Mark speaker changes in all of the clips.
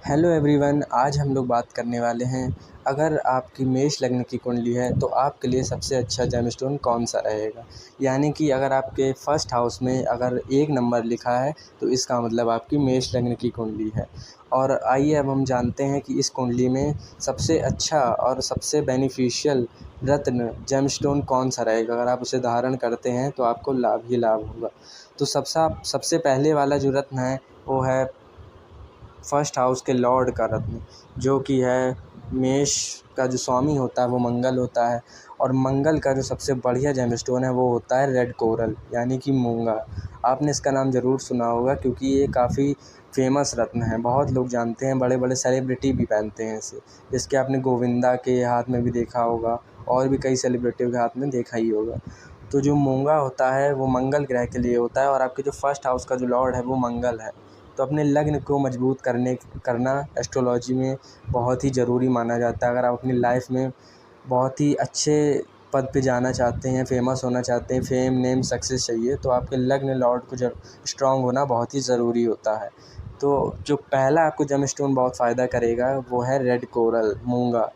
Speaker 1: Hello everyone, आज हम लोग बात करने वाले हैं। अगर आपकी मेष लग्न की कुंडली है तो आपके लिए सबसे अच्छा जेमस्टोन कौन सा रहेगा। यानी कि अगर आपके फर्स्ट हाउस में अगर 1 नंबर लिखा है तो इसका मतलब आपकी मेष लग्न की कुंडली है। और आइए अब हम जानते हैं कि इस कुंडली में सबसे अच्छा और सबसे बेनिफिशियल रत्न जेमस्टोन कौन सा रहेगा। अगर आप उसे धारण करते हैं तो आपको लाभ ही लाभ होगा। तो सबसे पहले वाला जो रत्न है वो है फर्स्ट हाउस के लॉर्ड का रत्न, जो कि है मेष का जो स्वामी होता है वो मंगल होता है। और मंगल का जो सबसे बढ़िया जेमस्टोन है वो होता है रेड कोरल यानी कि मूंगा। आपने इसका नाम ज़रूर सुना होगा क्योंकि ये काफ़ी फेमस रत्न है, बहुत लोग जानते हैं, बड़े बड़े सेलिब्रिटी भी पहनते हैं इसे। इसके आपने गोविंदा के हाथ में भी देखा होगा और भी कई सेलिब्रिटियों के हाथ में देखा ही होगा। तो जो मूंगा होता है वो मंगल ग्रह के लिए होता है और आपके जो फर्स्ट हाउस का जो लॉर्ड है वो मंगल है। तो अपने लग्न को मजबूत करना एस्ट्रोलॉजी में बहुत ही ज़रूरी माना जाता है। अगर आप अपनी लाइफ में बहुत ही अच्छे पद पे जाना चाहते हैं, फेमस होना चाहते हैं, फेम नेम सक्सेस चाहिए, तो आपके लग्न लॉर्ड को जब स्ट्रांग होना बहुत ही ज़रूरी होता है। तो जो पहला आपको जेमस्टोन बहुत फ़ायदा करेगा वो है रेड कोरल मूंगा।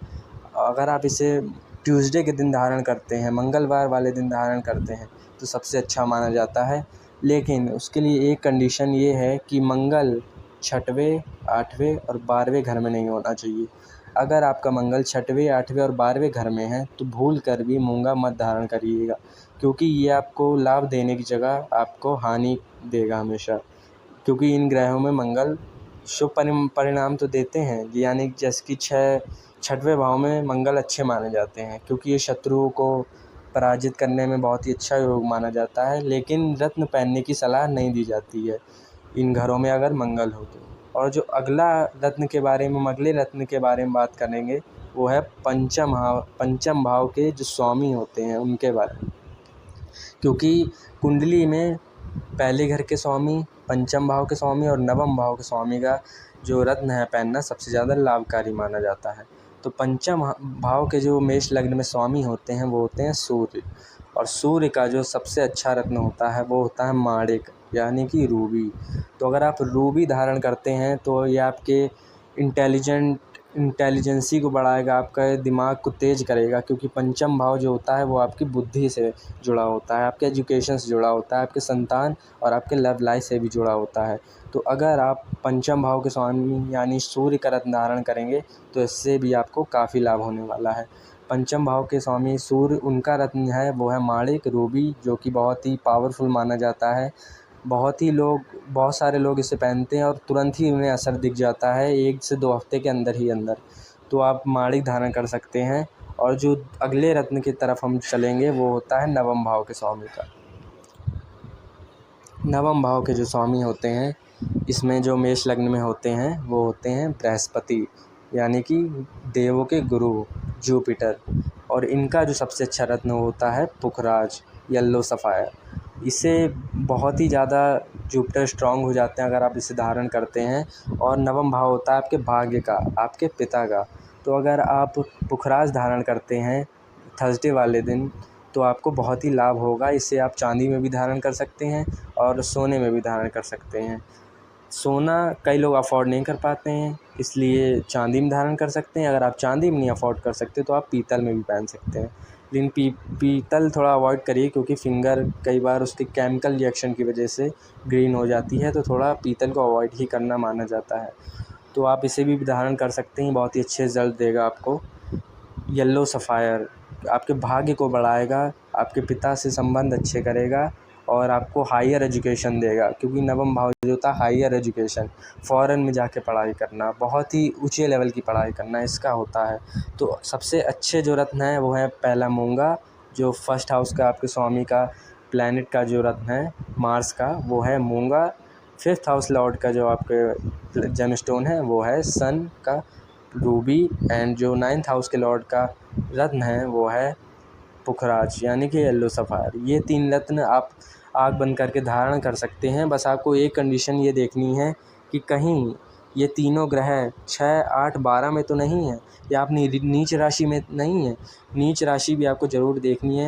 Speaker 1: अगर आप इसे ट्यूसडे के दिन धारण करते हैं, मंगलवार वाले दिन धारण करते हैं, तो सबसे अच्छा माना जाता है। लेकिन उसके लिए एक कंडीशन ये है कि मंगल छठवें, 8वें और 12वें घर में नहीं होना चाहिए। अगर आपका मंगल छठवें, 8वें और 12वें घर में है तो भूल कर भी मूंगा मत धारण करिएगा, क्योंकि ये आपको लाभ देने की जगह आपको हानि देगा हमेशा। क्योंकि इन ग्रहों में मंगल शुभ परिणाम तो देते हैं, यानी जैसे कि छठवें भाव में मंगल अच्छे माने जाते हैं क्योंकि ये शत्रुओं को पराजित करने में बहुत ही अच्छा योग माना जाता है। लेकिन रत्न पहनने की सलाह नहीं दी जाती है इन घरों में अगर मंगल हो तो। और जो अगला रत्न के बारे में, हम अगले रत्न के बारे में बात करेंगे, वो है पंचम भाव के जो स्वामी होते हैं उनके बारे में। क्योंकि कुंडली में पहले घर के स्वामी, पंचम भाव के स्वामी और नवम भाव के स्वामी का जो रत्न है पहनना सबसे ज़्यादा लाभकारी माना जाता है। तो पंचम भाव के जो मेष लग्न में स्वामी होते हैं वो होते हैं सूर्य। और सूर्य का जो सबसे अच्छा रत्न होता है वो होता है माणिक यानी कि रूबी। तो अगर आप रूबी धारण करते हैं तो ये आपके इंटेलिजेंसी को बढ़ाएगा, आपका दिमाग को तेज़ करेगा, क्योंकि पंचम भाव जो होता है वो आपकी बुद्धि से जुड़ा होता है, आपके एजुकेशन से जुड़ा होता है, आपके संतान और आपके लव लाइफ से भी जुड़ा होता है। तो अगर आप पंचम भाव के स्वामी यानी सूर्य का रत्न धारण करेंगे तो इससे भी आपको काफ़ी लाभ होने वाला है। पंचम भाव के स्वामी सूर्य, उनका रत्न है वो है माणिक रूबी, जो कि बहुत ही पावरफुल माना जाता है। बहुत सारे लोग इसे पहनते हैं और तुरंत ही उन्हें असर दिख जाता है 1 से 2 हफ्ते के अंदर ही अंदर। तो आप माणिक धारण कर सकते हैं। और जो अगले रत्न की तरफ हम चलेंगे वो होता है नवम भाव के स्वामी का। नवम भाव के जो स्वामी होते हैं इसमें जो मेष लग्न में होते हैं वो होते हैं बृहस्पति यानी कि देवों के गुरु जुपिटर। और इनका जो सबसे अच्छा रत्न होता है पुखराज येलो सफ़ायर। इससे बहुत ही ज़्यादा जुपिटर स्ट्रांग हो जाते हैं अगर आप इसे धारण करते हैं। और नवम भाव होता है आपके भाग्य का, आपके पिता का। तो अगर आप पुखराज धारण करते हैं थर्सडे वाले दिन तो आपको बहुत ही लाभ होगा। इसे आप चांदी में भी धारण कर सकते हैं और सोने में भी धारण कर सकते हैं। सोना कई लोग अफोर्ड नहीं कर पाते हैं, इसलिए चांदी में धारण कर सकते हैं। अगर आप चांदी में नहीं अफोर्ड कर सकते तो आप पीतल में भी पहन सकते हैं। लेकिन पीतल थोड़ा अवॉइड करिए, क्योंकि फिंगर कई बार उसके केमिकल रिएक्शन की वजह से ग्रीन हो जाती है, तो थोड़ा पीतल को अवॉइड ही करना माना जाता है। तो आप इसे भी धारण कर सकते हैं, बहुत ही अच्छे रिजल्ट देगा आपको। येलो सफ़ायर आपके भाग्य को बढ़ाएगा, आपके पिता से संबंध अच्छे करेगा और आपको हायर एजुकेशन देगा, क्योंकि नवम भाव जो होता है हायर एजुकेशन, फ़ॉरेन में जाके पढ़ाई करना, बहुत ही ऊंचे लेवल की पढ़ाई करना इसका होता है। तो सबसे अच्छे जो रत्न है वो है पहला मूंगा, जो फर्स्ट हाउस का आपके स्वामी का प्लैनेट का जो रत्न है मार्स का वो है मूंगा। फिफ्थ हाउस लॉर्ड का जो आपके जेमस्टोन है वो है सन का रूबी। एंड जो 9th हाउस के लॉर्ड का रत्न है वो है पुखराज यानी कि येलो सफ़ायर। ये 3 रत्न आप आँख बंद करके धारण कर सकते हैं। बस आपको एक कंडीशन ये देखनी है कि कहीं ये तीनों ग्रह 6, 8, 12 में तो नहीं है, या अपनी नीच राशि में नहीं है। नीच राशि भी आपको ज़रूर देखनी है।